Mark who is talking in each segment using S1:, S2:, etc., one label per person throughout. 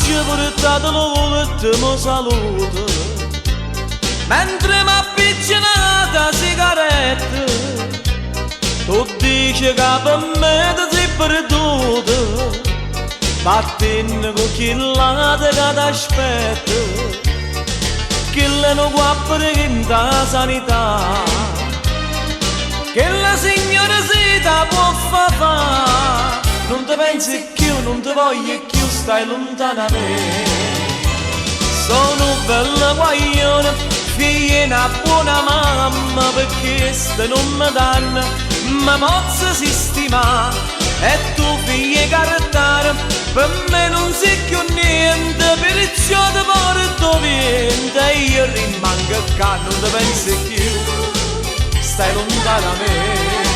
S1: ci portato l'ultimo saluto, mentre mi avvicinata sigaretta, tu dici che per me ti sei perduto, battendo con chi l'altro che ti aspetta, che le non guapre in la sanità, che la signora si ta può fare. Non ti pensi più, non ti voglio più, stai lontana da me. Sono bella guaglione, figlia una buona mamma, perché ste non mi danno, ma mozza si stima. E tu figlia cartare, per me non sei più niente, perciò ti porto via, e io rimango qua, non ti pensi più, stai lontana da me.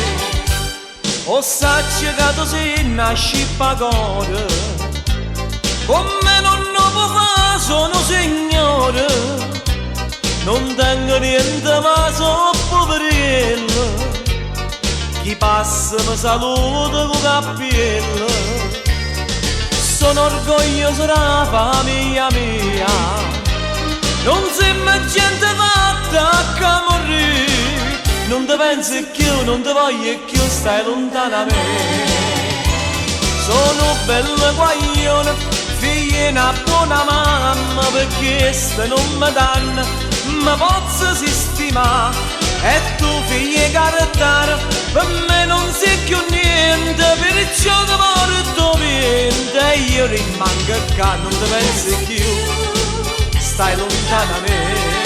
S1: O sacci che tu sei una scippacore, con me non lo può fare, sono signore, non tengo niente ma sono poverello, chi passa mi saluta con cappello, sono orgoglioso della famiglia mia, non sembra gente fatta che morire. Non ti pensi più, non ti voglio più, stai lontana da me. Sono bella guaglione, figlia una buona mamma, perché ste non mi danno, ma posso si stima. E tu figlia cartare, per me non sei più niente, perciò ti porto via, e io rimango qua, non ti pensi più, stai lontana da me.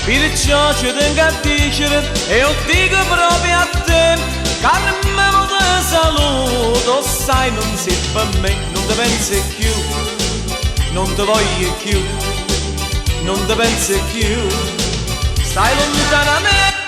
S1: Perciò ci tengo a dicere, e io dico proprio a te, caro me ti saluto, sai non sei per me, non ti pensi più, non ti voglio più, non ti pensi più, stai lontana da me.